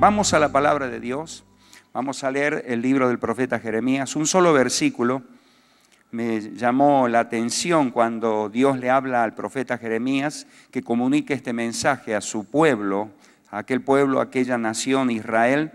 Vamos a la palabra de Dios. Vamos a leer el libro del profeta Jeremías. Un solo versículo me llamó la atención cuando Dios le habla al profeta Jeremías que comunique este mensaje a su pueblo, a aquel pueblo, a aquella nación Israel.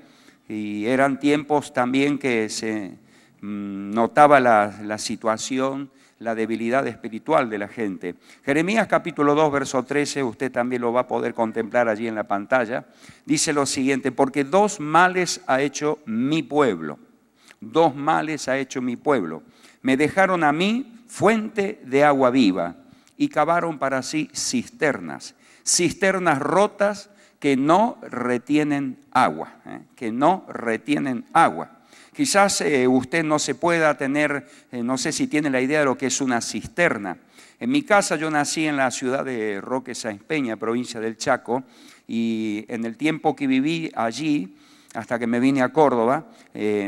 Y eran tiempos también que se notaba la situación, la debilidad espiritual de la gente. Jeremías capítulo 2, verso 13, usted también lo va a poder contemplar allí en la pantalla. Dice lo siguiente: porque dos males ha hecho mi pueblo. Dos males ha hecho mi pueblo. Me dejaron a mí fuente de agua viva y cavaron para sí cisternas. Cisternas rotas que no retienen agua, que no retienen agua. Quizás usted no se pueda tener, no sé si tiene la idea de lo que es una cisterna. En mi casa yo nací en la ciudad de Roque Sáenz Peña, provincia del Chaco, y en el tiempo que viví allí, hasta que me vine a Córdoba,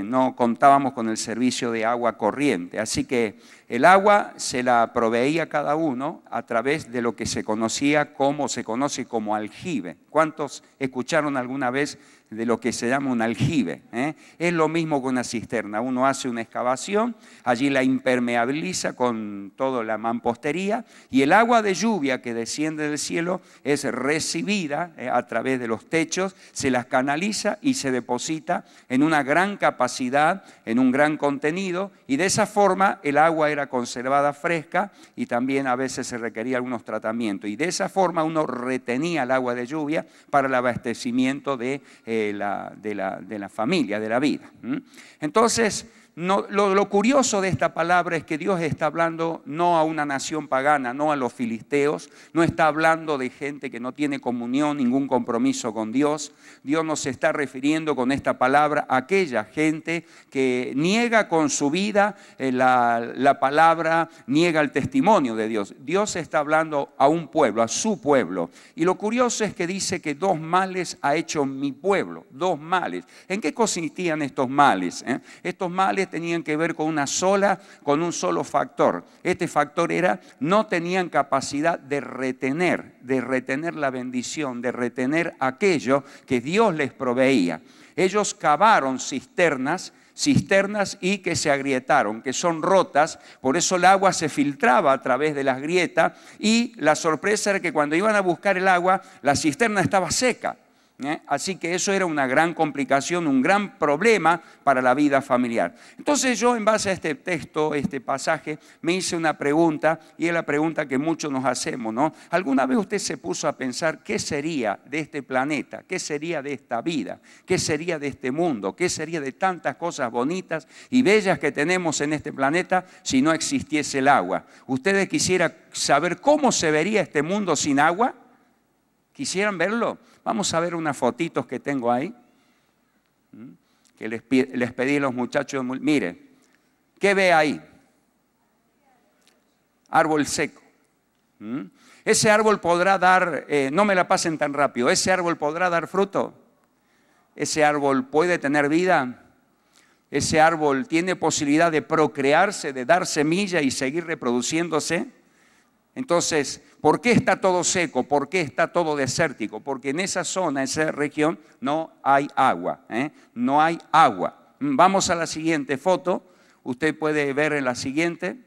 no contábamos con el servicio de agua corriente. Así que el agua se la proveía cada uno a través de lo que se conocía como, se conoce como aljibe. ¿Cuántos escucharon alguna vez de lo que se llama un aljibe? Es lo mismo que una cisterna. Uno hace una excavación, allí la impermeabiliza con toda la mampostería y el agua de lluvia que desciende del cielo es recibida a través de los techos, se las canaliza y se deposita en una gran capacidad, en un gran contenido, y de esa forma el agua era conservada fresca y también a veces se requería algunos tratamientos. Y de esa forma uno retenía el agua de lluvia para el abastecimiento de la familia, de la vida. Entonces, lo curioso de esta palabra es que Dios está hablando no a una nación pagana, no a los filisteos, no está hablando de gente que no tiene comunión, ningún compromiso con Dios. Dios nos está refiriendo con esta palabra a aquella gente que niega con su vida la palabra, niega el testimonio de Dios. Dios está hablando a un pueblo, a su pueblo. Y lo curioso es que dice que dos males ha hecho mi pueblo, dos males. ¿En qué consistían estos males? Estos males tenían que ver con un solo factor. Este factor era, no tenían capacidad de retener la bendición, de retener aquello que Dios les proveía. Ellos cavaron cisternas y que se agrietaron, que son rotas, por eso el agua se filtraba a través de las grietas y la sorpresa era que cuando iban a buscar el agua, la cisterna estaba seca. Así que eso era una gran complicación, un gran problema para la vida familiar. Entonces yo, en base a este texto, este pasaje, me hice una pregunta, y es la pregunta que muchos nos hacemos, ¿no? ¿Alguna vez usted se puso a pensar qué sería de este planeta? ¿Qué sería de esta vida? ¿Qué sería de este mundo? ¿Qué sería de tantas cosas bonitas y bellas que tenemos en este planeta si no existiese el agua? ¿Ustedes quisieran saber cómo se vería este mundo sin agua? ¿Quisieran verlo? Vamos a ver unas fotitos que tengo ahí, que les pedí a los muchachos. Mire, ¿qué ve ahí? Árbol seco. Ese árbol podrá dar, no me la pasen tan rápido, ¿ese árbol podrá dar fruto? ¿Ese árbol puede tener vida? ¿Ese árbol tiene posibilidad de procrearse, de dar semilla y seguir reproduciéndose? Entonces, ¿por qué está todo seco? ¿Por qué está todo desértico? Porque en esa zona, en esa región, no hay agua. No hay agua. Vamos a la siguiente foto. Usted puede ver en la siguiente.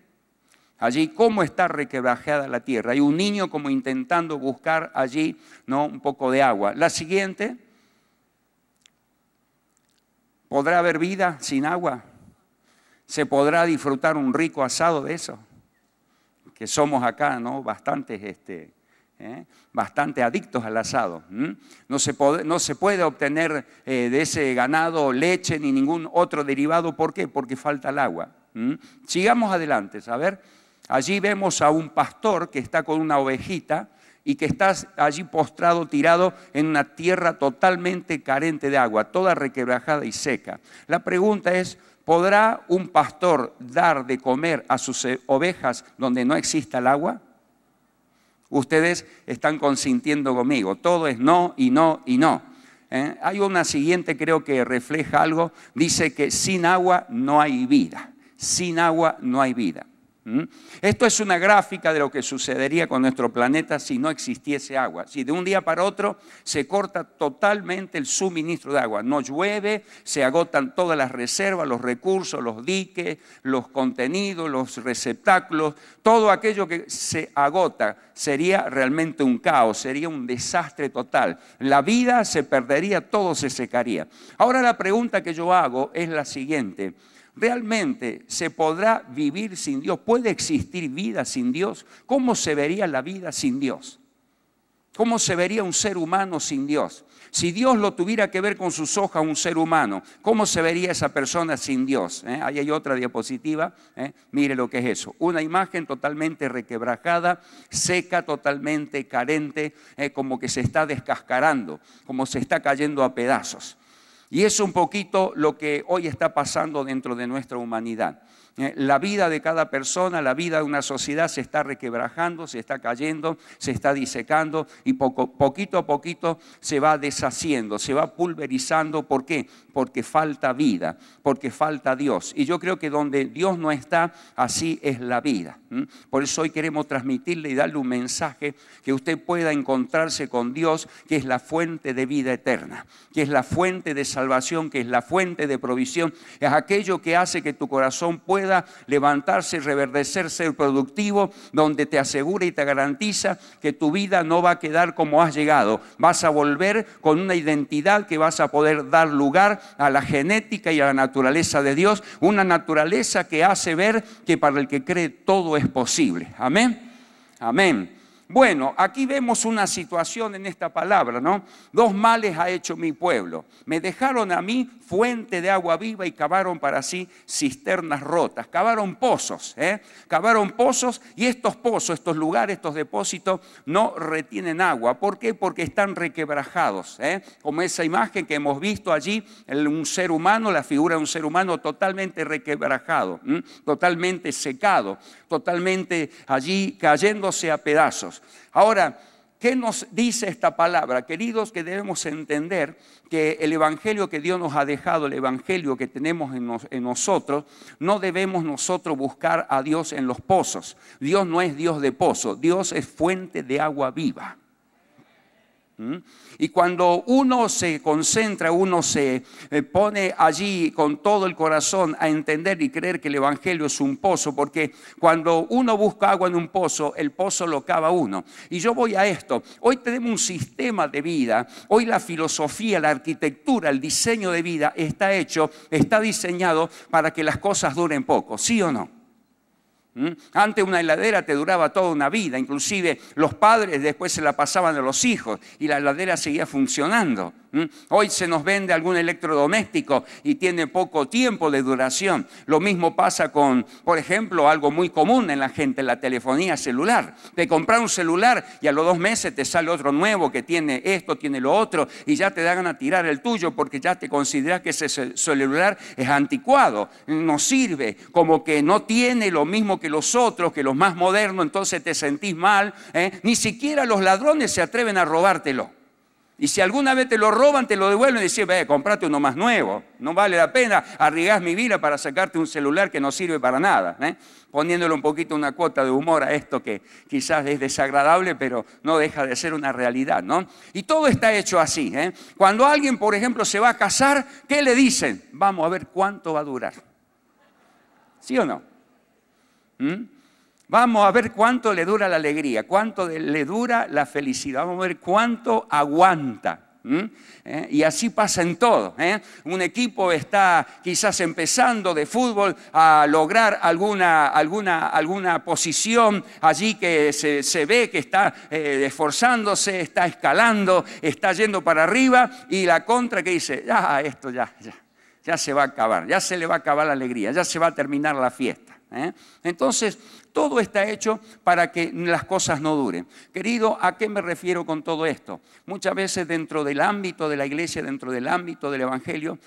Allí cómo está requebrajada la tierra. Hay un niño como intentando buscar allí, ¿no?, un poco de agua. La siguiente. ¿Podrá haber vida sin agua? ¿Se podrá disfrutar un rico asado de eso? Que somos acá, ¿no?, bastante adictos al asado. No se puede obtener de ese ganado leche ni ningún otro derivado. ¿Por qué? Porque falta el agua. Sigamos adelante, a ver. Allí vemos a un pastor que está con una ovejita y que está allí postrado, tirado en una tierra totalmente carente de agua, toda requebrajada y seca. La pregunta es, ¿podrá un pastor dar de comer a sus ovejas donde no exista el agua? Ustedes están consintiendo conmigo. Todo es no y no y no. Hay una siguiente, creo que refleja algo. Dice que sin agua no hay vida. Sin agua no hay vida. Esto es una gráfica de lo que sucedería con nuestro planeta si no existiese agua. Si de un día para otro se corta totalmente el suministro de agua, no llueve, se agotan todas las reservas, los recursos, los diques, los contenidos, los receptáculos, todo aquello que se agota sería realmente un caos, sería un desastre total. La vida se perdería, todo se secaría. Ahora la pregunta que yo hago es la siguiente. ¿Realmente se podrá vivir sin Dios? ¿Puede existir vida sin Dios? ¿Cómo se vería la vida sin Dios? ¿Cómo se vería un ser humano sin Dios? Si Dios lo tuviera que ver con sus ojos a un ser humano, ¿cómo se vería esa persona sin Dios? Ahí hay otra diapositiva. Mire lo que es eso. Una imagen totalmente requebrajada, seca, totalmente carente, como que se está descascarando, como se está cayendo a pedazos. Y es un poquito lo que hoy está pasando dentro de nuestra humanidad. La vida de cada persona, la vida de una sociedad se está requebrajando, se está cayendo, se está disecando y poquito a poquito se va deshaciendo, se va pulverizando. ¿Por qué? Porque falta vida, porque falta Dios. Y yo creo que donde Dios no está, así es la vida. Por eso hoy queremos transmitirle y darle un mensaje que usted pueda encontrarse con Dios, que es la fuente de vida eterna, que es la fuente de salvación, que es la fuente de provisión, es aquello que hace que tu corazón pueda levantarse, reverdecer, ser productivo, donde te asegura y te garantiza que tu vida no va a quedar como has llegado. Vas a volver con una identidad que vas a poder dar lugar a la genética y a la naturaleza de Dios, una naturaleza que hace ver que para el que cree todo es posible. Amén. Amén. Bueno, aquí vemos una situación en esta palabra, ¿no? 2 males ha hecho mi pueblo. Me dejaron a mí fuente de agua viva y cavaron para sí cisternas rotas. Cavaron pozos, Cavaron pozos y estos pozos, estos lugares, estos depósitos no retienen agua. ¿Por qué? Porque están requebrajados, Como esa imagen que hemos visto allí, un ser humano, la figura de un ser humano totalmente requebrajado, totalmente secado, totalmente allí cayéndose a pedazos. Ahora, ¿qué nos dice esta palabra? Queridos, que debemos entender que el evangelio que Dios nos ha dejado, el evangelio que tenemos en nosotros, no debemos nosotros buscar a Dios en los pozos. Dios no es Dios de pozo, Dios es fuente de agua viva. Y cuando uno se concentra, uno se pone allí con todo el corazón a entender y creer que el evangelio es un pozo, porque cuando uno busca agua en un pozo, el pozo lo cava uno. Y yo voy a esto, hoy tenemos un sistema de vida, hoy la filosofía, la arquitectura, el diseño de vida está diseñado para que las cosas duren poco, ¿sí o no? Antes una heladera te duraba toda una vida, inclusive los padres después se la pasaban a los hijos y la heladera seguía funcionando. Hoy se nos vende algún electrodoméstico y tiene poco tiempo de duración. Lo mismo pasa con, por ejemplo, algo muy común en la gente, la telefonía celular. Te compras un celular y a los 2 meses te sale otro nuevo que tiene esto, tiene lo otro y ya te dan a tirar el tuyo porque ya te consideras que ese celular es anticuado, no sirve, como que no tiene lo mismo que los otros, que los más modernos, entonces te sentís mal. Ni siquiera los ladrones se atreven a robártelo. Y si alguna vez te lo roban, te lo devuelven y dicen, comprate uno más nuevo. No vale la pena, arriesgás mi vida para sacarte un celular que no sirve para nada. Poniéndole un poquito una cuota de humor a esto que quizás es desagradable, pero no deja de ser una realidad, ¿no? Y todo está hecho así. Cuando alguien, por ejemplo, se va a casar, ¿qué le dicen? Vamos a ver cuánto va a durar. ¿Sí o no? Vamos a ver cuánto le dura la alegría, cuánto le dura la felicidad, vamos a ver cuánto aguanta. Y así pasa en todo. Un equipo está quizás empezando de fútbol a lograr alguna posición allí que se ve que está esforzándose, está escalando, está yendo para arriba y la contra que dice, esto ya se va a acabar, ya se le va a acabar la alegría, ya se va a terminar la fiesta. Entonces, todo está hecho para que las cosas no duren. Querido, ¿a qué me refiero con todo esto? Muchas veces dentro del ámbito de la iglesia, dentro del ámbito del evangelio,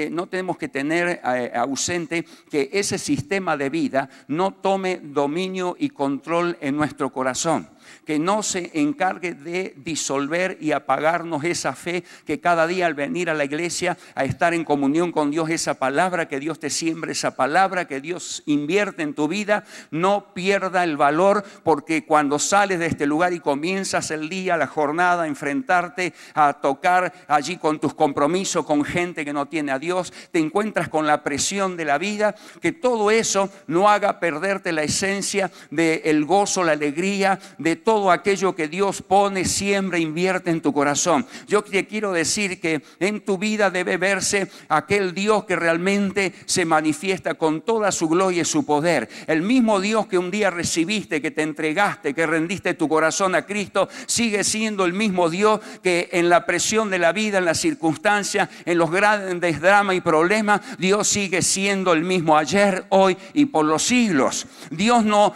no tenemos que tener ausente que ese sistema de vida no tome dominio y control en nuestro corazón. que no se encargue de disolver y apagarnos esa fe que cada día al venir a la iglesia, a estar en comunión con Dios, esa palabra que Dios te siembra, esa palabra que Dios invierte en tu vida, no pierda el valor, porque cuando sales de este lugar y comienzas el día, la jornada, a enfrentarte, a tocar allí con tus compromisos con gente que no tiene a Dios, te encuentras con la presión de la vida, que todo eso no haga perderte la esencia del gozo, la alegría, de todo aquello que Dios pone, siembra, invierte en tu corazón. Yo te quiero decir que en tu vida debe verse aquel Dios que realmente se manifiesta con toda su gloria y su poder. El mismo Dios que un día recibiste, que te entregaste, que rendiste tu corazón a Cristo, sigue siendo el mismo Dios que en la presión de la vida, en las circunstancias, en los grandes dramas y problemas, Dios sigue siendo el mismo ayer, hoy y por los siglos. Dios no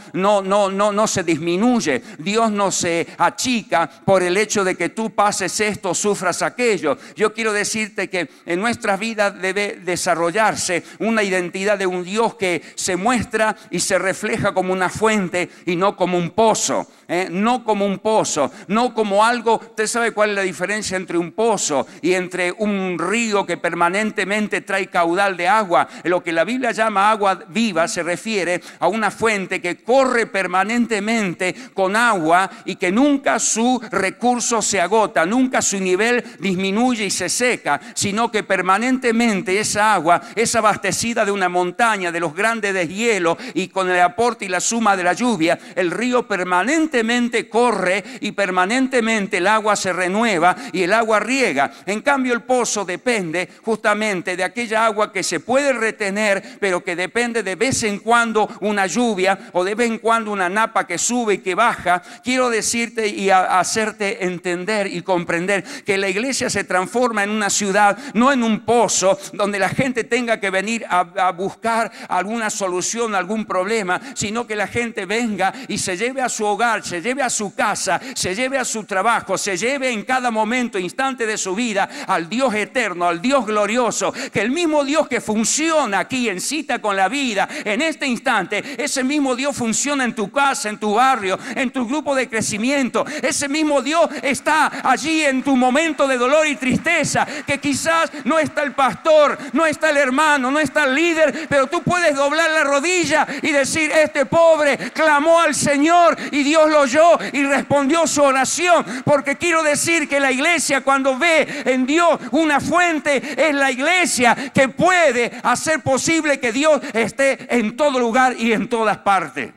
se disminuye, Dios no se achica por el hecho de que tú pases esto, sufras aquello. Yo quiero decirte que en nuestras vidas debe desarrollarse una identidad de un Dios que se muestra y se refleja como una fuente y no como un pozo. No como un pozo, no como algo. Usted sabe cuál es la diferencia entre un pozo y entre un río que permanentemente trae caudal de agua. Lo que la Biblia llama agua viva se refiere a una fuente que corre permanentemente con agua y que nunca su recurso se agota, nunca su nivel disminuye y se seca, sino que permanentemente esa agua es abastecida de una montaña, de los grandes deshielos, y con el aporte y la suma de la lluvia, el río permanentemente corre y permanentemente el agua se renueva y el agua riega. En cambio, el pozo depende justamente de aquella agua que se puede retener, pero que depende de vez en cuando una lluvia o de vez en cuando una napa que sube y que baja. Quiero decirte y hacerte entender y comprender que la iglesia se transforma en una ciudad, no en un pozo donde la gente tenga que venir a buscar alguna solución, algún problema, sino que la gente venga y se lleve a su hogar, se lleve a su casa, se lleve a su trabajo, se lleve en cada momento, instante de su vida al Dios eterno, al Dios glorioso, que el mismo Dios que funciona aquí en Cita con la Vida, en este instante, ese mismo Dios funciona en tu casa, en tu barrio, en tu grupo de crecimiento. Ese mismo Dios está allí en tu momento de dolor y tristeza, que quizás no está el pastor, no está el hermano, no está el líder, pero tú puedes doblar la rodilla y decir: este pobre clamó al Señor y Dios lo oyó y respondió su oración. Porque quiero decir que la iglesia, cuando ve en Dios una fuente, es la iglesia que puede hacer posible que Dios esté en todo lugar y en todas partes.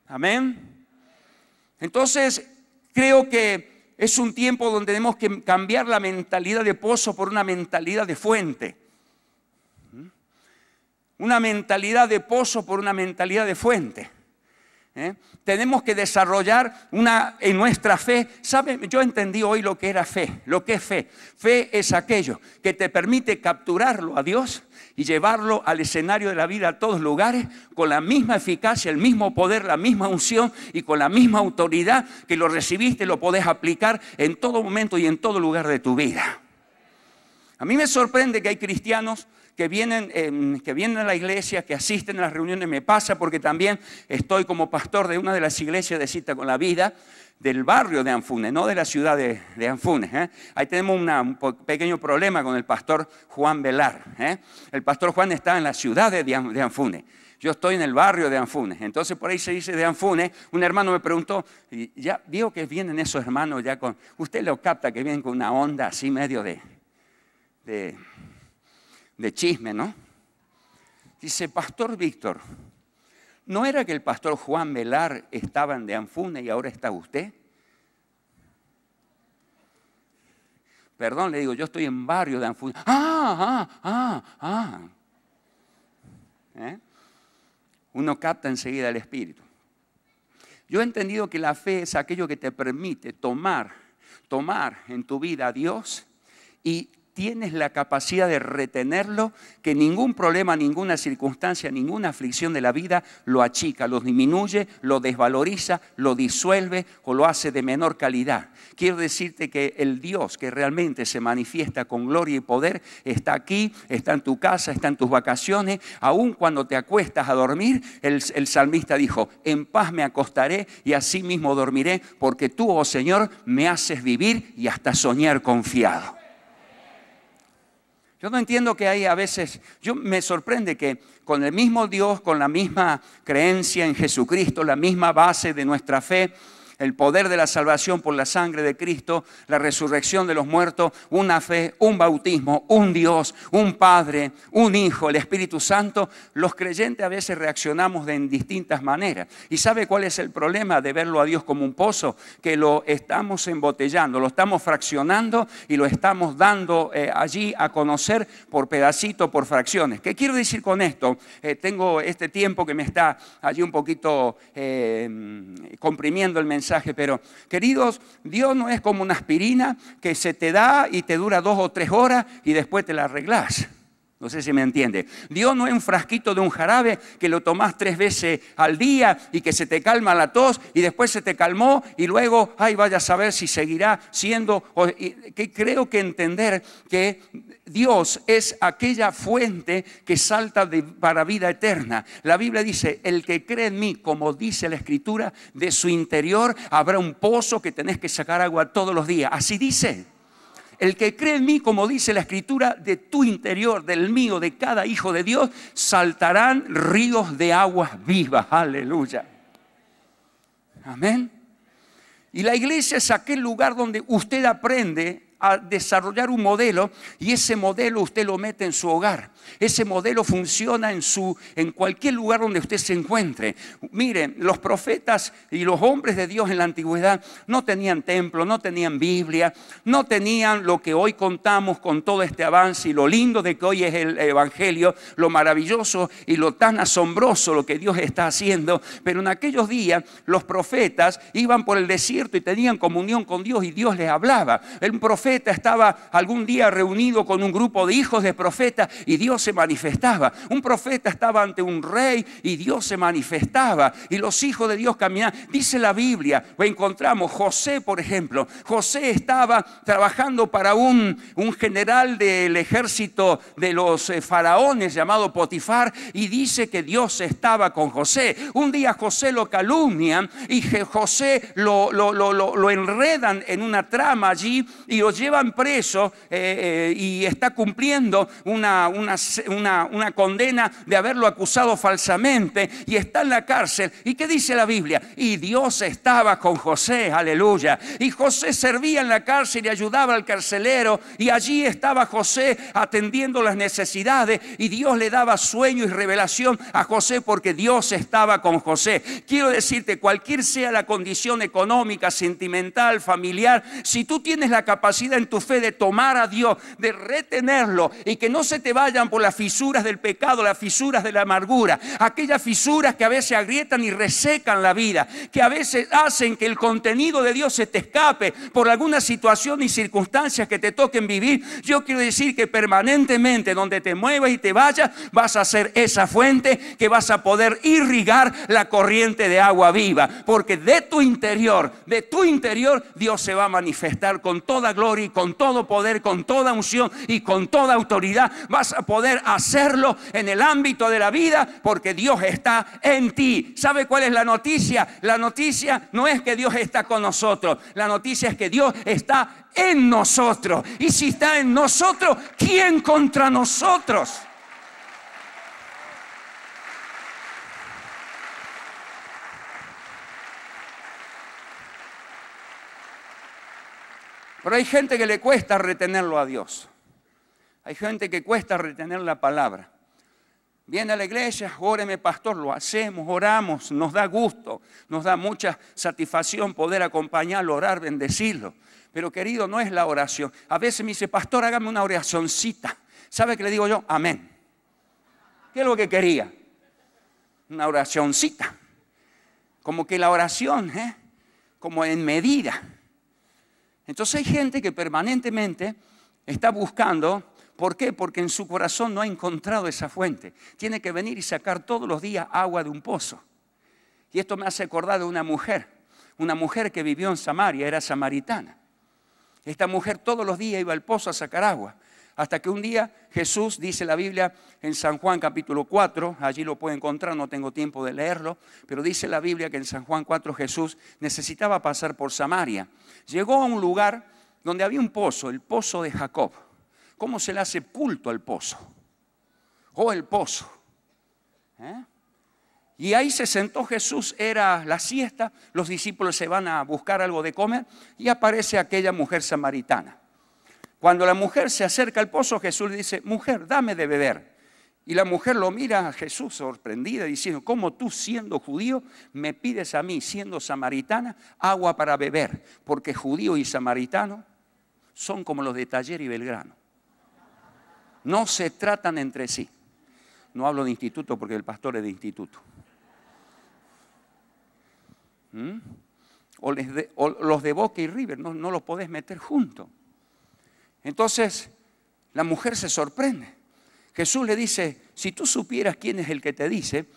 Amén. Entonces, creo que es un tiempo donde tenemos que cambiar la mentalidad de pozo por una mentalidad de fuente. Una mentalidad de pozo por una mentalidad de fuente. Tenemos que desarrollar en nuestra fe. ¿Sabe? Yo entendí hoy lo que era fe, lo que es fe. Fe es aquello que te permite capturarlo a Dios y llevarlo al escenario de la vida a todos lugares con la misma eficacia, el mismo poder, la misma unción y con la misma autoridad que lo recibiste, lo podés aplicar en todo momento y en todo lugar de tu vida. A mí me sorprende que hay cristianos que vienen a la iglesia, que asisten a las reuniones. Me pasa porque también estoy como pastor de una de las iglesias de Cita con la Vida del barrio de Anfunes, no de la ciudad de Anfunes. Ahí tenemos un pequeño problema con el pastor Juan Velar. El pastor Juan está en la ciudad de Anfunes. Yo estoy en el barrio de Anfunes. Entonces por ahí se dice de Anfunes. Un hermano me preguntó: ¿ya vio que vienen esos hermanos ya con... Usted lo capta que vienen con una onda así medio de chisme, ¿no? Dice: Pastor Víctor, ¿no era que el pastor Juan Velar estaba en de Anfunes y ahora está usted? Perdón, le digo, yo estoy en barrio de Anfunes. Uno capta enseguida el espíritu. Yo he entendido que la fe es aquello que te permite tomar en tu vida a Dios y tienes la capacidad de retenerlo, que ningún problema, ninguna circunstancia, ninguna aflicción de la vida lo achica, lo disminuye, lo desvaloriza, lo disuelve o lo hace de menor calidad. Quiero decirte que el Dios que realmente se manifiesta con gloria y poder está aquí, está en tu casa, está en tus vacaciones. Aún cuando te acuestas a dormir, el salmista dijo: en paz me acostaré y así mismo dormiré, porque tú, oh Señor, me haces vivir y hasta soñar confiado. Yo no entiendo que hay a veces, me sorprende que con el mismo Dios, con la misma creencia en Jesucristo, la misma base de nuestra fe, el poder de la salvación por la sangre de Cristo, la resurrección de los muertos, una fe, un bautismo, un Dios, un Padre, un Hijo, el Espíritu Santo, los creyentes a veces reaccionamos en distintas maneras. ¿Y sabe cuál es el problema de verlo a Dios como un pozo? Que lo estamos embotellando, lo estamos fraccionando y lo estamos dando allí a conocer por pedacitos, por fracciones. ¿Qué quiero decir con esto? Tengo este tiempo que me está allí un poquito comprimiendo el mensaje. Pero, queridos, Dios no es como una aspirina que se te da y te dura 2 o 3 horas y después te la arreglás. No sé si me entiende. Dios no es un frasquito de un jarabe que lo tomás 3 veces al día y que se te calma la tos y después se te calmó y luego, ay, vaya a saber si seguirá siendo. Que creo que entender que Dios es aquella fuente que salta para vida eterna. La Biblia dice: el que cree en mí, como dice la Escritura, de su interior habrá un pozo que tenés que sacar agua todos los días. Así dice. El que cree en mí, como dice la Escritura, de tu interior, del mío, de cada hijo de Dios, saltarán ríos de aguas vivas. Aleluya. Amén. Y la iglesia es aquel lugar donde usted aprende a desarrollar un modelo y ese modelo usted lo mete en su hogar. Ese modelo funciona en cualquier lugar donde usted se encuentre. Miren, los profetas y los hombres de Dios en la antigüedad no tenían templo, no tenían Biblia, no tenían lo que hoy contamos con todo este avance y lo lindo de que hoy es el Evangelio, lo maravilloso y lo tan asombroso lo que Dios está haciendo. Pero en aquellos días los profetas iban por el desierto y tenían comunión con Dios y Dios les hablaba. Un profeta estaba algún día reunido con un grupo de hijos de profetas y Dios se manifestaba. Un profeta estaba ante un rey y Dios se manifestaba. Y los hijos de Dios caminaban. Dice la Biblia, encontramos José, por ejemplo. José estaba trabajando para un general del ejército de los faraones llamado Potifar y dice que Dios estaba con José. Un día José lo calumnian y José lo enredan en una trama allí y lo llevan preso y está cumpliendo una condena de haberlo acusado falsamente y está en la cárcel. ¿Y qué dice la Biblia? Y Dios estaba con José, aleluya. Y José servía en la cárcel y ayudaba al carcelero y allí estaba José atendiendo las necesidades y Dios le daba sueño y revelación a José porque Dios estaba con José. Quiero decirte, cualquier sea la condición económica, sentimental, familiar, si tú tienes la capacidad en tu fe de tomar a Dios, de retenerlo y que no se te vayan por las fisuras del pecado, las fisuras de la amargura, aquellas fisuras que a veces agrietan y resecan la vida, que a veces hacen que el contenido de Dios se te escape por alguna situación y circunstancias que te toquen vivir. Yo quiero decir que permanentemente donde te muevas y te vayas vas a ser esa fuente que vas a poder irrigar la corriente de agua viva, porque de tu interior Dios se va a manifestar con toda gloria y con todo poder, con toda unción y con toda autoridad. Vas a poder hacerlo en el ámbito de la vida porque Dios está en ti. ¿Sabe cuál es la noticia? La noticia no es que Dios está con nosotros, la noticia es que Dios está en nosotros. Y si está en nosotros, ¿quién contra nosotros? Pero hay gente que le cuesta retenerlo a Dios. Hay gente que cuesta retener la palabra. Viene a la iglesia, óreme pastor, lo hacemos, oramos, nos da gusto, nos da mucha satisfacción poder acompañarlo, orar, bendecirlo. Pero querido, no es la oración. A veces me dice, pastor, hágame una oracioncita. ¿Sabe qué le digo yo? Amén. ¿Qué es lo que quería? Una oracioncita. Como que la oración, como en medida. Entonces hay gente que permanentemente Está buscando. ¿Por qué? Porque en su corazón no ha encontrado esa fuente. Tiene que venir y sacar todos los días agua de un pozo. Y esto me hace acordar de una mujer que vivió en Samaria, era samaritana. Esta mujer todos los días iba al pozo a sacar agua. Hasta que un día Jesús, dice la Biblia en San Juan capítulo 4, allí lo puede encontrar, no tengo tiempo de leerlo, pero dice la Biblia que en San Juan 4 Jesús necesitaba pasar por Samaria. Llegó a un lugar donde había un pozo, el pozo de Jacob. ¿Cómo se le hace culto al pozo? Oh, el pozo. Y ahí se sentó Jesús, era la siesta, los discípulos se van a buscar algo de comer y aparece aquella mujer samaritana. Cuando la mujer se acerca al pozo, Jesús le dice, mujer, dame de beber. Y la mujer lo mira a Jesús sorprendida, diciendo, ¿cómo tú siendo judío me pides a mí, siendo samaritana, agua para beber? Porque judío y samaritano son como los de Taller y Belgrano. No se tratan entre sí. No hablo de instituto porque el pastor es de instituto. O los de Boca y River, no los podés meter juntos. Entonces, la mujer se sorprende. Jesús le dice, si tú supieras quién es el que te dice,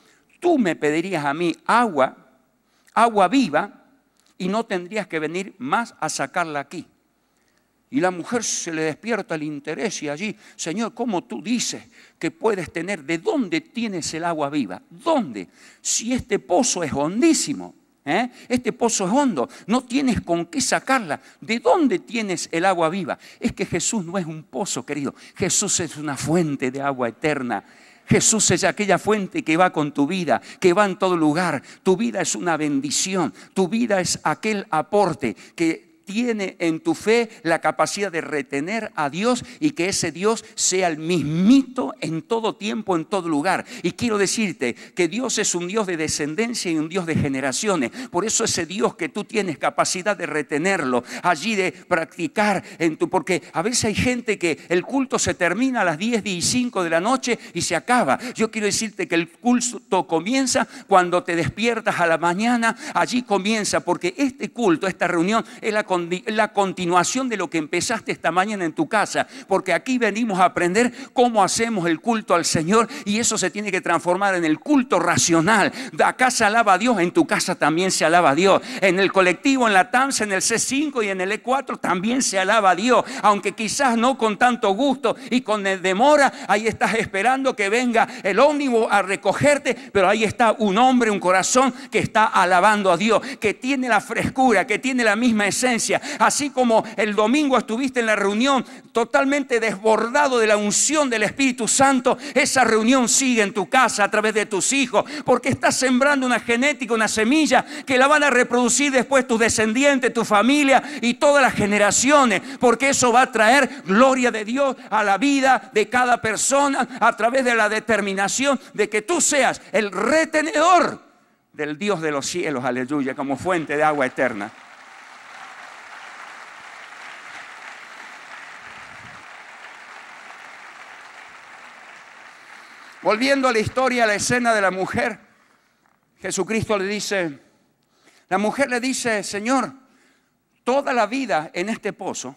tú me pedirías a mí agua viva, y no tendrías que venir más a sacarla aquí. Y la mujer se le despierta el interés y allí, Señor, ¿cómo tú dices que puedes tener? ¿De dónde tienes el agua viva? ¿Dónde? Si este pozo es hondísimo, este pozo es hondo, no tienes con qué sacarla. ¿De dónde tienes el agua viva? Es que Jesús no es un pozo, querido. Jesús es una fuente de agua eterna. Jesús es aquella fuente que va con tu vida, que va en todo lugar. Tu vida es una bendición. Tu vida es aquel aporte que tiene en tu fe la capacidad de retener a Dios y que ese Dios sea el mismito en todo tiempo, en todo lugar. Y quiero decirte que Dios es un Dios de descendencia y un Dios de generaciones. Por eso ese Dios que tú tienes capacidad de retenerlo, allí de practicar porque a veces hay gente que el culto se termina a las 10:05 de la noche y se acaba. Yo quiero decirte que el culto comienza cuando te despiertas a la mañana, allí comienza, porque este culto, esta reunión es la continuación de lo que empezaste esta mañana en tu casa, porque aquí venimos a aprender cómo hacemos el culto al Señor y eso se tiene que transformar en el culto racional. Acá se alaba a Dios, en tu casa también se alaba a Dios, en el colectivo, en la TAMSA, en el C5 y en el E4 también se alaba a Dios, aunque quizás no con tanto gusto y con demora. Ahí estás esperando que venga el ómnibus a recogerte, pero ahí está un hombre, un corazón que está alabando a Dios, que tiene la frescura, que tiene la misma esencia. Así como el domingo estuviste en la reunión totalmente desbordado de la unción del Espíritu Santo, esa reunión sigue en tu casa a través de tus hijos, porque estás sembrando una genética, una semilla que la van a reproducir después tus descendientes, tu familia y todas las generaciones, porque eso va a traer gloria de Dios a la vida de cada persona a través de la determinación de que tú seas el retenedor del Dios de los cielos, aleluya, como fuente de agua eterna. Volviendo a la historia, a la escena de la mujer, Jesucristo le dice, la mujer le dice, Señor, toda la vida en este pozo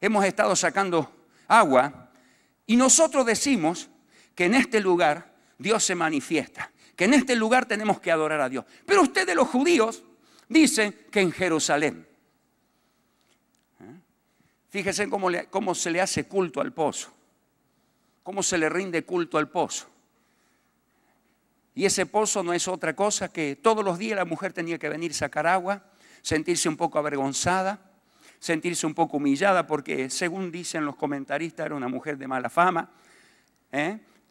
hemos estado sacando agua y nosotros decimos que en este lugar Dios se manifiesta, que en este lugar tenemos que adorar a Dios. Pero ustedes los judíos dicen que en Jerusalén. Fíjense cómo se le hace culto al pozo. Cómo se le rinde culto al pozo. Y ese pozo no es otra cosa que todos los días la mujer tenía que venir a sacar agua, sentirse un poco avergonzada, sentirse un poco humillada, porque según dicen los comentaristas era una mujer de mala fama.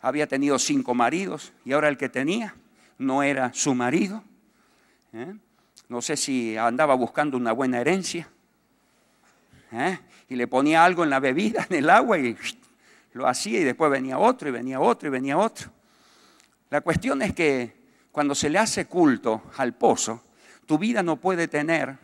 Había tenido 5 maridos y ahora el que tenía no era su marido. No sé si andaba buscando una buena herencia. Y le ponía algo en la bebida, en el agua y lo hacía y después venía otro y venía otro y venía otro. La cuestión es que cuando se le hace culto al pozo, tu vida no puede tener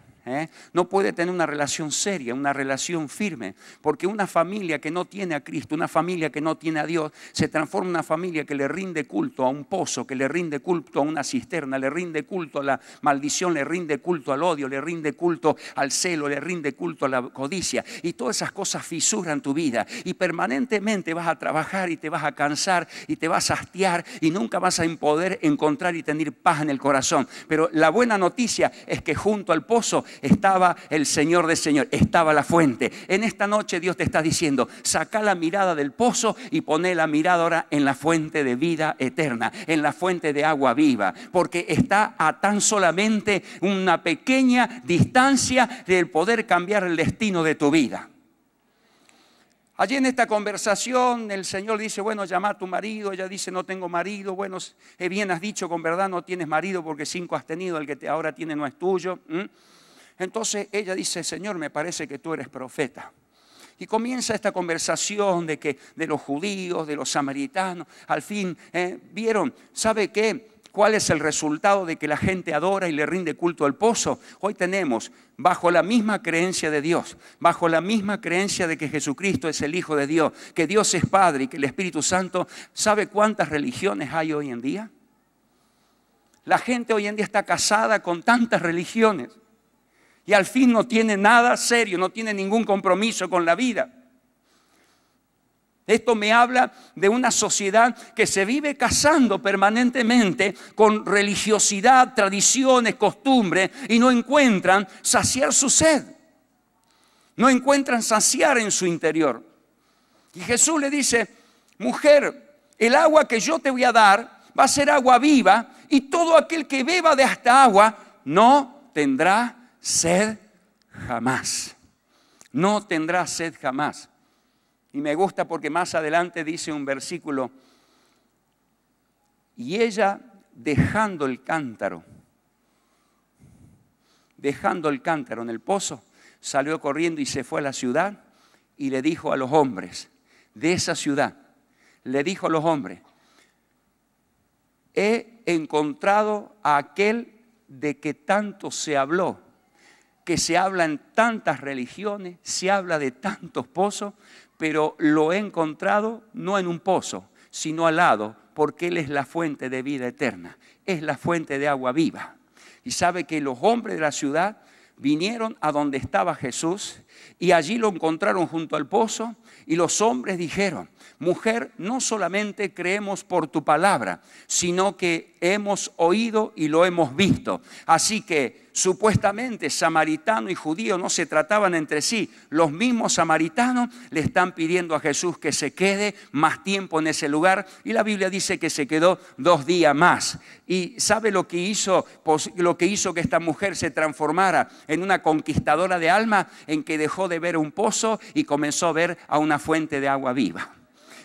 No puede tener una relación seria, una relación firme, porque una familia que no tiene a Cristo, una familia que no tiene a Dios, se transforma en una familia que le rinde culto a un pozo, que le rinde culto a una cisterna, le rinde culto a la maldición, le rinde culto al odio, le rinde culto al celo, le rinde culto a la codicia, y todas esas cosas fisuran tu vida, y permanentemente vas a trabajar y te vas a cansar y te vas a hastiar y nunca vas a poder encontrar y tener paz en el corazón. Pero la buena noticia es que junto al pozo estaba el Señor de señores, estaba la fuente. En esta noche Dios te está diciendo, saca la mirada del pozo y poné la mirada ahora en la fuente de vida eterna, en la fuente de agua viva, porque está a tan solamente una pequeña distancia del poder cambiar el destino de tu vida. Allí en esta conversación el Señor dice, bueno, llama a tu marido. Ella dice, no tengo marido. Bueno, bien has dicho, con verdad no tienes marido porque 5 has tenido, el que ahora tiene no es tuyo. Entonces ella dice, Señor, me parece que tú eres profeta. Y comienza esta conversación de los judíos, de los samaritanos. Al fin, ¿vieron? ¿Sabe qué? ¿Cuál es el resultado de que la gente adora y le rinde culto al pozo? Hoy tenemos, bajo la misma creencia de Dios, bajo la misma creencia de que Jesucristo es el Hijo de Dios, que Dios es Padre y que el Espíritu Santo, ¿sabe cuántas religiones hay hoy en día? La gente hoy en día está casada con tantas religiones y al fin no tiene nada serio, no tiene ningún compromiso con la vida. Esto me habla de una sociedad que se vive casando permanentemente con religiosidad, tradiciones, costumbres y no encuentran saciar su sed. No encuentran saciar en su interior. Y Jesús le dice, mujer, el agua que yo te voy a dar va a ser agua viva y todo aquel que beba de esta agua no tendrá sed jamás. No tendrá sed jamás. Y me gusta porque más adelante dice un versículo, y ella dejando el cántaro en el pozo, salió corriendo y se fue a la ciudad y le dijo a los hombres de esa ciudad, le dijo a los hombres, he encontrado a aquel de que tanto se habló, que se habla en tantas religiones, se habla de tantos pozos, pero lo he encontrado no en un pozo, sino al lado, porque Él es la fuente de vida eterna, es la fuente de agua viva. Y sabe que los hombres de la ciudad vinieron a donde estaba Jesús y allí lo encontraron junto al pozo y los hombres dijeron, mujer, no solamente creemos por tu palabra, sino que hemos oído y lo hemos visto. Así que supuestamente samaritano y judío no se trataban entre sí. Los mismos samaritanos le están pidiendo a Jesús que se quede más tiempo en ese lugar y la Biblia dice que se quedó 2 días más. ¿Y sabe lo que hizo que esta mujer se transformara en una conquistadora de alma? En que dejó de ver un pozo y comenzó a ver a una fuente de agua viva.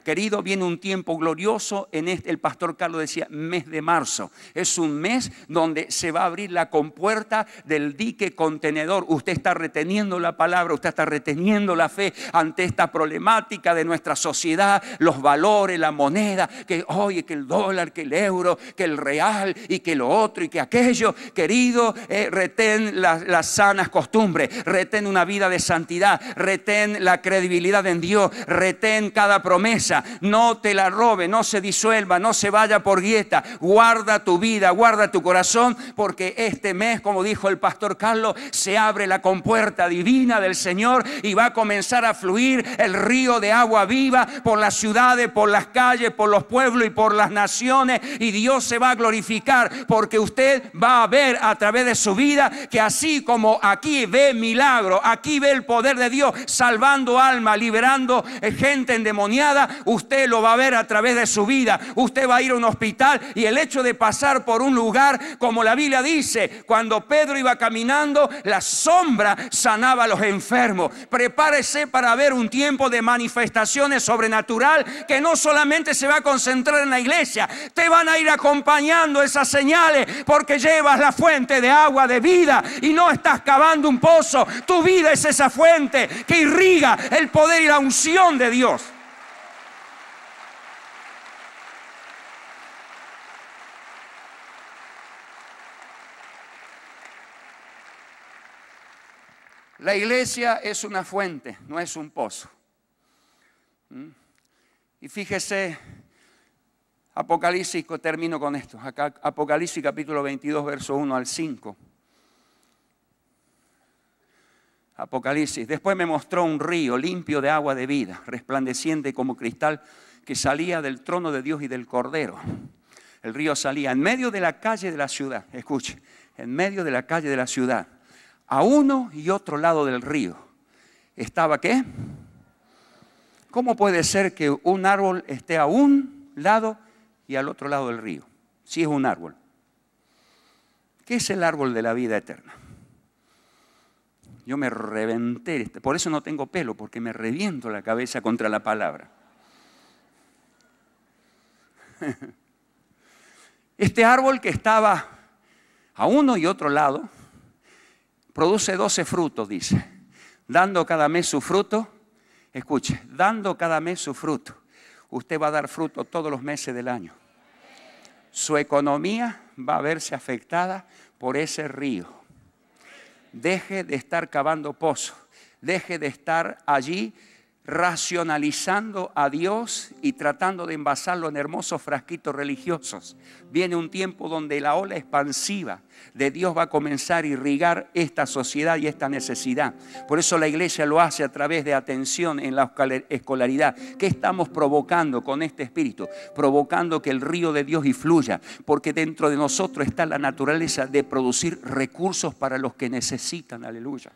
Querido, viene un tiempo glorioso en el pastor Carlos decía, mes de marzo. Es un mes donde se va a abrir la compuerta del dique contenedor. Usted está reteniendo la palabra, usted está reteniendo la fe ante esta problemática de nuestra sociedad, los valores, la moneda, que oye, que el dólar, que el euro, que el real y que lo otro y que aquello. Querido, retén las sanas costumbres, retén una vida de santidad, retén la credibilidad en Dios, retén cada promesa. No te la robe, no se disuelva, no se vaya por grieta. Guarda tu vida, guarda tu corazón, porque este mes, como dijo el pastor Carlos, se abre la compuerta divina del Señor y va a comenzar a fluir el río de agua viva por las ciudades, por las calles, por los pueblos y por las naciones. Y Dios se va a glorificar porque usted va a ver a través de su vida que así como aquí ve milagro, aquí ve el poder de Dios salvando almas, liberando gente endemoniada, usted lo va a ver a través de su vida. Usted va a ir a un hospital y el hecho de pasar por un lugar, como la Biblia dice, cuando Pedro iba caminando, la sombra sanaba a los enfermos. Prepárese para ver un tiempo de manifestaciones sobrenatural que no solamente se va a concentrar en la iglesia, te van a ir acompañando esas señales porque llevas la fuente de agua de vida y no estás cavando un pozo. Tu vida es esa fuente que irriga el poder y la unción de Dios. La iglesia es una fuente, no es un pozo. Y fíjese, Apocalipsis, termino con esto. Acá, Apocalipsis capítulo 22, verso 1 al 5. Apocalipsis. Después me mostró un río limpio de agua de vida, resplandeciente como cristal, que salía del trono de Dios y del Cordero. El río salía en medio de la calle de la ciudad. Escuche, en medio de la calle de la ciudad. A uno y otro lado del río. ¿Estaba qué? ¿Cómo puede ser que un árbol esté a un lado y al otro lado del río? Si es un árbol. ¿Qué es el árbol de la vida eterna? Yo me reventé, por eso no tengo pelo, porque me reviento la cabeza contra la palabra. Este árbol que estaba a uno y otro lado, produce 12 frutos, dice, dando cada mes su fruto. Escuche, dando cada mes su fruto. Usted va a dar fruto todos los meses del año. Su economía va a verse afectada por ese río. Deje de estar cavando pozos. Deje de estar allí racionalizando a Dios y tratando de envasarlo en hermosos frasquitos religiosos. Viene un tiempo donde la ola expansiva de Dios va a comenzar a irrigar esta sociedad y esta necesidad. Por eso la iglesia lo hace a través de atención en la escolaridad. ¿Qué estamos provocando con este espíritu? Provocando que el río de Dios fluya, porque dentro de nosotros está la naturaleza de producir recursos para los que necesitan. Aleluya.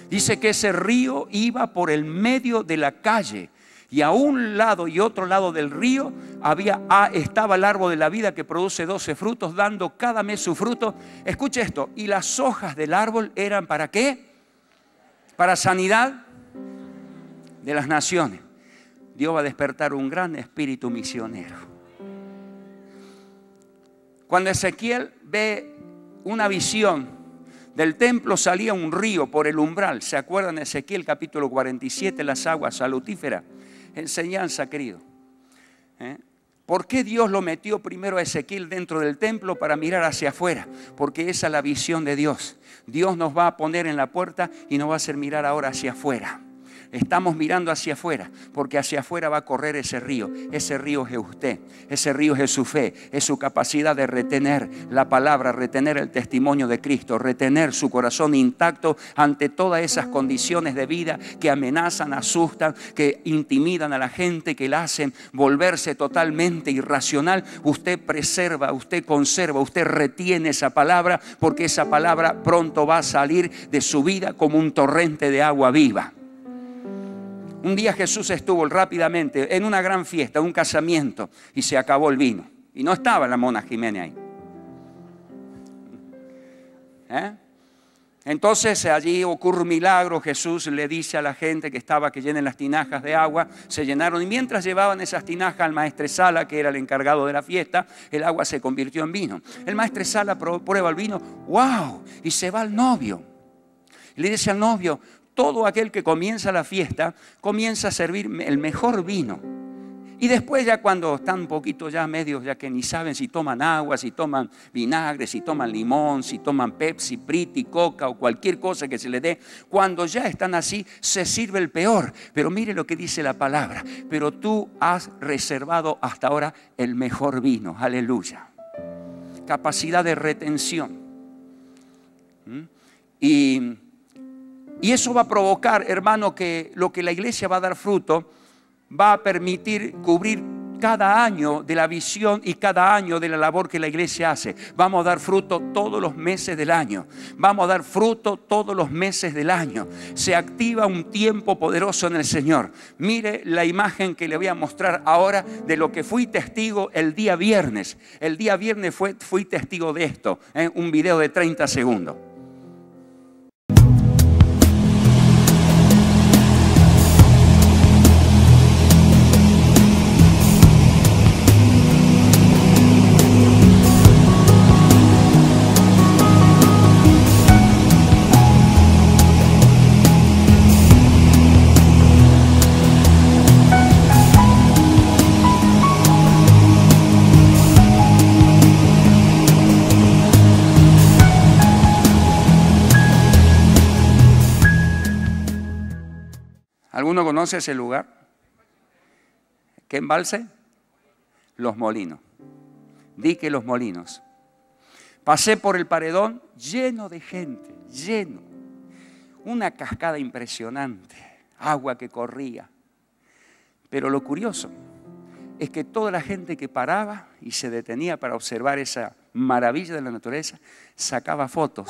Dice que ese río iba por el medio de la calle y a un lado y otro lado del río estaba el árbol de la vida que produce 12 frutos, dando cada mes su fruto. Escuche esto, y las hojas del árbol eran ¿para qué? Para sanidad de las naciones. Dios va a despertar un gran espíritu misionero. Cuando Ezequiel ve una visión, del templo salía un río por el umbral. ¿Se acuerdan? Ezequiel capítulo 47, las aguas salutíferas. Enseñanza, querido. ¿Por qué Dios lo metió primero a Ezequiel dentro del templo para mirar hacia afuera? Porque esa es la visión de Dios. Dios nos va a poner en la puerta y nos va a hacer mirar ahora hacia afuera. Estamos mirando hacia afuera, porque hacia afuera va a correr ese río. Ese río es usted, ese río es su fe, es su capacidad de retener la palabra, retener el testimonio de Cristo, retener su corazón intacto ante todas esas condiciones de vida que amenazan, asustan, que intimidan a la gente, que la hacen volverse totalmente irracional. Usted preserva, usted conserva, usted retiene esa palabra, porque esa palabra pronto va a salir de su vida como un torrente de agua viva. Un día Jesús estuvo rápidamente en una gran fiesta, un casamiento, y se acabó el vino. Y no estaba la Mona Jiménez ahí. Entonces allí ocurre un milagro. Jesús le dice a la gente que llenen las tinajas de agua. Se llenaron, y mientras llevaban esas tinajas al maestresala, que era el encargado de la fiesta, el agua se convirtió en vino. El maestresala prueba el vino, ¡wow! Y se va al novio. Y le dice al novio: todo aquel que comienza la fiesta comienza a servir el mejor vino. Y después, ya cuando están un poquito ya medios, ya que ni saben si toman agua, si toman vinagre, si toman limón, si toman Pepsi, Priti, Coca o cualquier cosa que se le dé, cuando ya están así, se sirve el peor. Pero mire lo que dice la palabra: pero tú has reservado hasta ahora el mejor vino. Aleluya. Capacidad de retención. Y eso va a provocar, hermano, que lo que la iglesia va a dar fruto va a permitir cubrir cada año de la visión y cada año de la labor que la iglesia hace. Vamos a dar fruto todos los meses del año. Vamos a dar fruto todos los meses del año. Se activa un tiempo poderoso en el Señor. Mire la imagen que le voy a mostrar ahora de lo que fui testigo el día viernes. El día viernes fui testigo de esto. Un video de 30 segundos. ¿Alguno conoce ese lugar? ¿Qué embalse? Los Molinos. Dique Los Molinos. Pasé por el paredón lleno de gente, lleno. Una cascada impresionante, agua que corría. Pero lo curioso es que toda la gente que paraba y se detenía para observar esa maravilla de la naturaleza, sacaba fotos.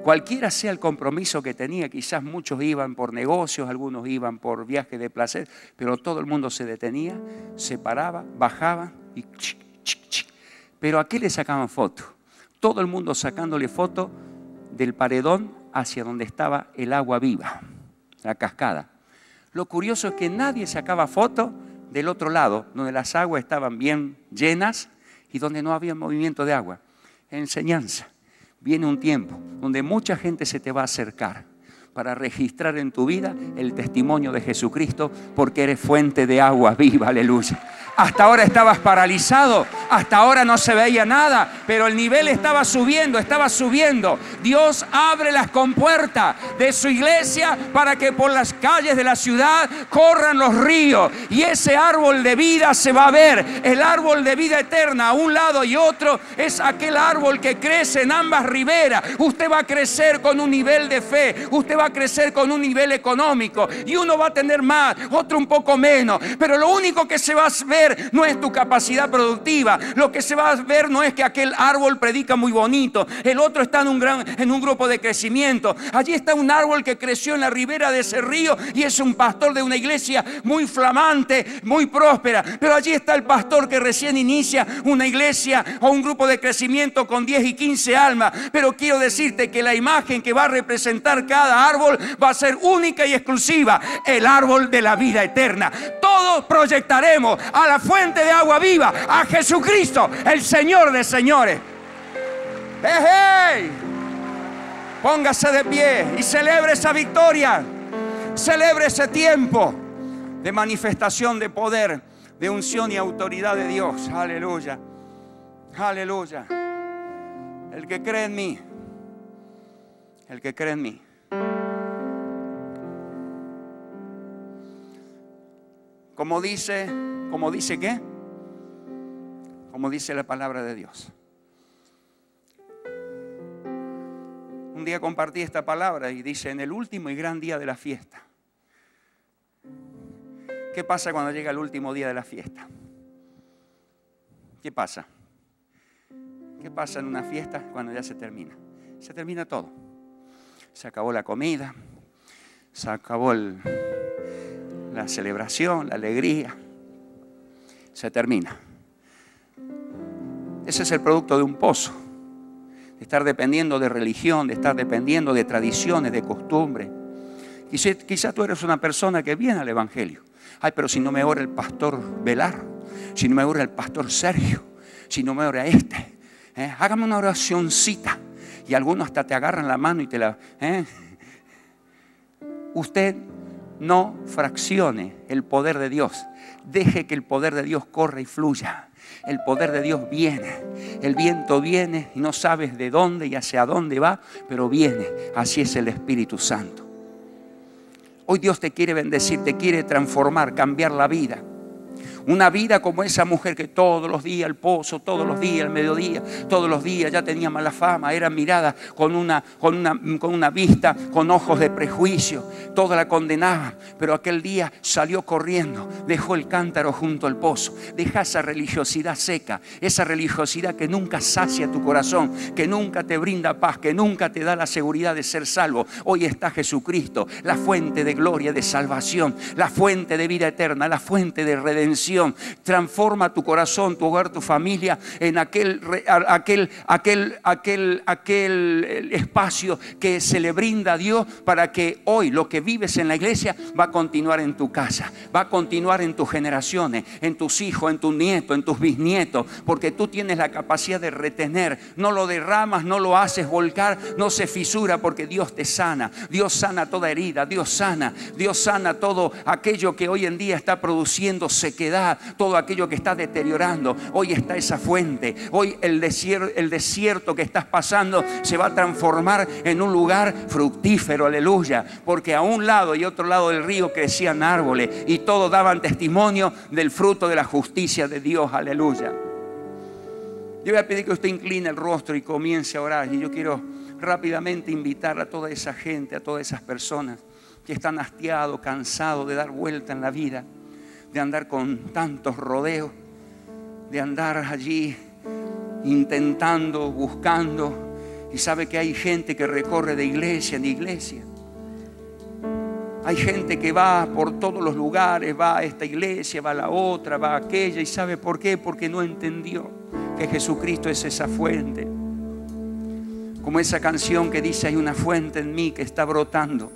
Cualquiera sea el compromiso que tenía, quizás muchos iban por negocios, algunos iban por viaje de placer, pero todo el mundo se detenía, se paraba, bajaba y pero ¿a qué le sacaban fotos? Todo el mundo sacándole fotos del paredón hacia donde estaba el agua viva, la cascada. Lo curioso es que nadie sacaba fotos del otro lado, donde las aguas estaban bien llenas y donde no había movimiento de agua. Enseñanza. Viene un tiempo donde mucha gente se te va a acercar para registrar en tu vida el testimonio de Jesucristo, porque eres fuente de agua viva, aleluya. Hasta ahora estabas paralizado, hasta ahora no se veía nada, pero el nivel estaba subiendo, estaba subiendo. Dios abre las compuertas de su iglesia para que por las calles de la ciudad corran los ríos. Y ese árbol de vida se va a ver, el árbol de vida eterna a un lado y otro, es aquel árbol que crece en ambas riberas. Usted va a crecer con un nivel de fe, usted va a crecer con un nivel económico, y uno va a tener más, otro un poco menos, pero lo único que se va a ver no es tu capacidad productiva. Lo que se va a ver no es que aquel árbol predica muy bonito, el otro está en un grupo de crecimiento. Allí está un árbol que creció en la ribera de ese río y es un pastor de una iglesia muy flamante, muy próspera. Pero allí está el pastor que recién inicia una iglesia o un grupo de crecimiento con 10 y 15 almas. Pero quiero decirte que la imagen que va a representar cada árbol va a ser única y exclusiva, el árbol de la vida eterna. Todos proyectaremos a la fuente de agua viva, a Jesucristo, el Señor de señores. ¡Hey, hey! Póngase de pie y celebre esa victoria. Celebre ese tiempo de manifestación de poder, de unción y autoridad de Dios. Aleluya. Aleluya. El que cree en mí, el que cree en mí. Como dice ¿qué? Como dice la palabra de Dios. Un día compartí esta palabra y dice: en el último y gran día de la fiesta. ¿Qué pasa cuando llega el último día de la fiesta? ¿Qué pasa? ¿Qué pasa en una fiesta cuando ya se termina? Se termina todo. Se acabó la comida, se acabó la celebración, la alegría. Se termina. Ese es el producto de un pozo, de estar dependiendo de religión, de estar dependiendo de tradiciones, de costumbres. Quizá tú eres una persona que viene al evangelio. Ay, pero si no me ora el pastor Velar, si no me ora el pastor Sergio, si no me ora hágame una oracioncita. Y algunos hasta te agarran la mano y te la... Usted no fraccione el poder de Dios. Deje que el poder de Dios corra y fluya. El poder de Dios viene. El viento viene y no sabes de dónde y hacia dónde va, pero viene. Así es el Espíritu Santo. Hoy Dios te quiere bendecir, te quiere transformar, cambiar la vida. Una vida como esa mujer que todos los días el pozo, todos los días el mediodía, todos los días ya tenía mala fama, era mirada con una vista, con ojos de prejuicio, todos la condenaban, pero aquel día salió corriendo, dejó el cántaro junto al pozo. Deja esa religiosidad seca, esa religiosidad que nunca sacia tu corazón, que nunca te brinda paz, que nunca te da la seguridad de ser salvo. Hoy está Jesucristo, la fuente de gloria, de salvación, la fuente de vida eterna, la fuente de redención. Transforma tu corazón, tu hogar, tu familia en aquel espacio que se le brinda a Dios, para que hoy lo que vives en la iglesia va a continuar en tu casa, va a continuar en tus generaciones, en tus hijos, en tus nietos, en tus bisnietos, porque tú tienes la capacidad de retener. No lo derramas, no lo haces volcar, no se fisura, porque Dios te sana. Dios sana toda herida, Dios sana todo aquello que hoy en día está produciendo sequedad. enfermedad, todo aquello que está deteriorando. Hoy está esa fuente. Hoy el desierto que estás pasando se va a transformar en un lugar fructífero, aleluya. Porque a un lado y otro lado del río crecían árboles y todos daban testimonio del fruto de la justicia de Dios, aleluya. Yo voy a pedir que usted incline el rostro y comience a orar. Y yo quiero rápidamente invitar a toda esa gente, a todas esas personas que están hastiados, cansados de dar vuelta en la vida, de andar con tantos rodeos, de andar allí intentando, buscando. Y sabe que hay gente que recorre de iglesia en iglesia. Hay gente que va por todos los lugares, va a esta iglesia, va a la otra, va a aquella. ¿Y sabe por qué? Porque no entendió que Jesucristo es esa fuente. Como esa canción que dice: hay una fuente en mí que está brotando.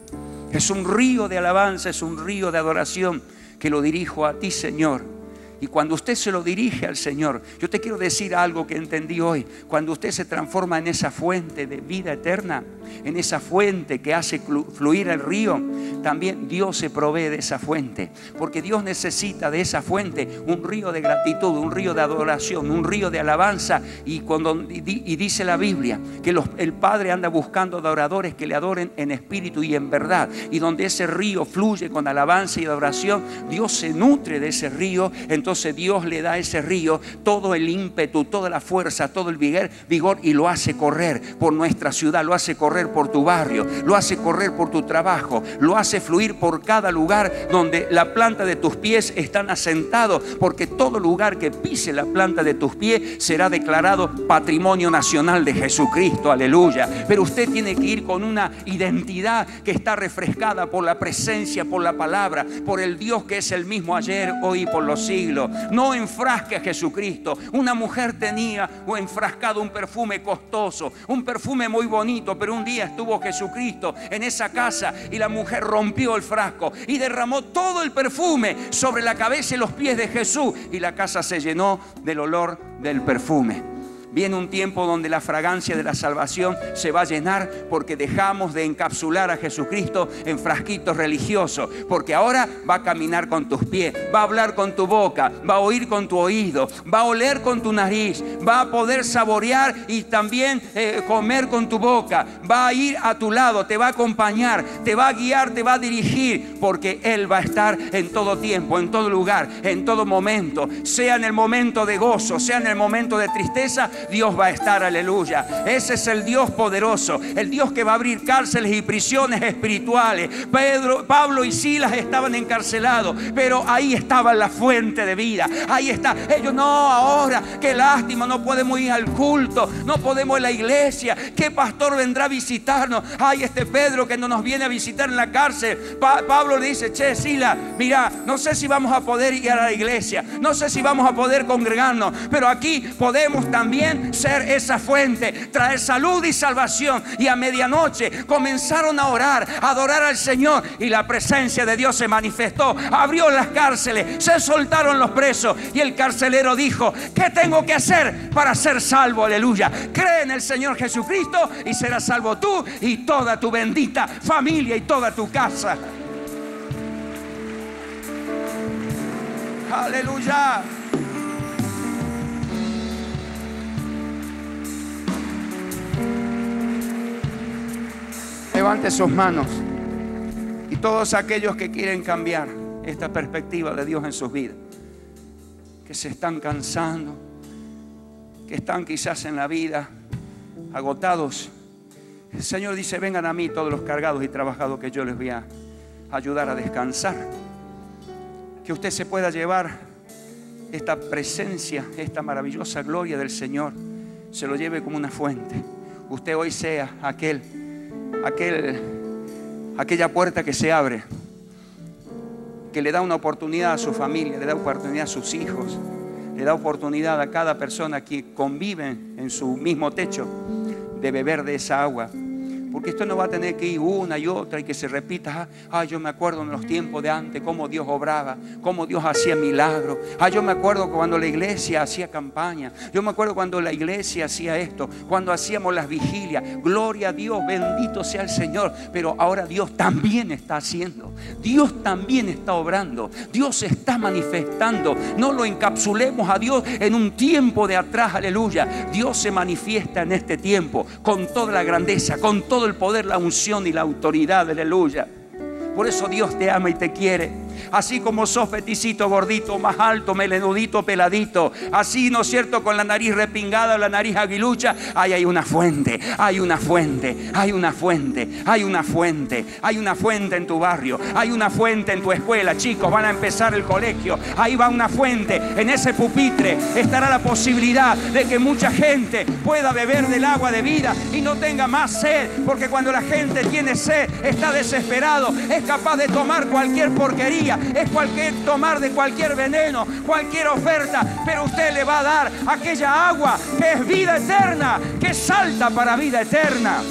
Es un río de alabanza, es un río de adoración que lo dirijo a ti, Señor. Y cuando usted se lo dirige al Señor, yo te quiero decir algo que entendí hoy. Cuando usted se transforma en esa fuente de vida eterna, en esa fuente que hace fluir el río, también Dios se provee de esa fuente. Porque Dios necesita de esa fuente un río de gratitud, un río de adoración, un río de alabanza. Y dice la Biblia que el Padre anda buscando adoradores que le adoren en espíritu y en verdad. Y donde ese río fluye con alabanza y adoración, Dios se nutre de ese río. Entonces Dios le da a ese río todo el ímpetu, toda la fuerza, todo el vigor, y lo hace correr por nuestra ciudad, lo hace correr por tu barrio, lo hace correr por tu trabajo, lo hace fluir por cada lugar donde la planta de tus pies están asentados, porque todo lugar que pise la planta de tus pies será declarado patrimonio nacional de Jesucristo, aleluya. Pero usted tiene que ir con una identidad que está refrescada por la presencia, por la palabra, por el Dios que es el mismo ayer, hoy y por los siglos. No enfrasque a Jesucristo. Una mujer tenía enfrascado un perfume costoso, un perfume muy bonito, pero un día estuvo Jesucristo en esa casa y la mujer rompió el frasco y derramó todo el perfume sobre la cabeza y los pies de Jesús, y la casa se llenó del olor del perfume. Viene un tiempo donde la fragancia de la salvación se va a llenar, porque dejamos de encapsular a Jesucristo en frasquitos religiosos. Porque ahora va a caminar con tus pies, va a hablar con tu boca, va a oír con tu oído, va a oler con tu nariz, va a poder saborear y también comer con tu boca. Va a ir a tu lado, te va a acompañar, te va a guiar, te va a dirigir, porque Él va a estar en todo tiempo, en todo lugar, en todo momento. Sea en el momento de gozo, sea en el momento de tristeza, Dios va a estar, aleluya. Ese es el Dios poderoso, el Dios que va a abrir cárceles y prisiones espirituales. Pablo y Silas estaban encarcelados, pero ahí estaba la fuente de vida. Ahí está. Ellos: no, ahora, qué lástima, no podemos ir al culto, no podemos ir a la iglesia. ¿Qué pastor vendrá a visitarnos? Ay, este Pedro que no nos viene a visitar en la cárcel. Pablo le dice: che, Silas, mira, no sé si vamos a poder ir a la iglesia, no sé si vamos a poder congregarnos, pero aquí podemos también ser esa fuente, traer salud y salvación. Y a medianoche comenzaron a orar, a adorar al Señor, y la presencia de Dios se manifestó. Abrió las cárceles, se soltaron los presos, y el carcelero dijo: ¿qué tengo que hacer para ser salvo? Aleluya. Cree en el Señor Jesucristo y serás salvo tú y toda tu bendita familia y toda tu casa. Aleluya. Levante sus manos. Y todos aquellos que quieren cambiar esta perspectiva de Dios en sus vidas, que se están cansando, que están quizás en la vida agotados, el Señor dice: vengan a mí todos los cargados y trabajados, que yo les voy a ayudar a descansar. Que usted se pueda llevar esta presencia, esta maravillosa gloria del Señor, se lo lleve como una fuente. Usted hoy sea aquella puerta que se abre, que le da una oportunidad a su familia, le da oportunidad a sus hijos, le da oportunidad a cada persona que convive en su mismo techo de beber de esa agua. Porque esto no va a tener que ir una y otra y que se repita. Yo me acuerdo en los tiempos de antes cómo Dios obraba, cómo Dios hacía milagros. Yo me acuerdo cuando la iglesia hacía campaña. Yo me acuerdo cuando la iglesia hacía esto, cuando hacíamos las vigilias. Gloria a Dios, bendito sea el Señor. Pero ahora Dios también está haciendo. Dios también está obrando. Dios se está manifestando. No lo encapsulemos a Dios en un tiempo de atrás, aleluya. Dios se manifiesta en este tiempo con toda la grandeza, con todo el poder, la unción y la autoridad, aleluya. Por eso Dios te ama y te quiere. Así como sos peticito, gordito, más alto, melenudito, peladito, así, ¿no es cierto?, con la nariz repingada o la nariz aguilucha, hay una fuente, hay una fuente, hay una fuente, hay una fuente, hay una fuente en tu barrio, hay una fuente en tu escuela. Chicos, van a empezar el colegio, ahí va una fuente. En ese pupitre estará la posibilidad de que mucha gente pueda beber del agua de vida y no tenga más sed, porque cuando la gente tiene sed, está desesperado, es capaz de tomar cualquier porquería, tomar de cualquier veneno, cualquier oferta, pero usted le va a dar aquella agua que es vida eterna, que salta para vida eterna.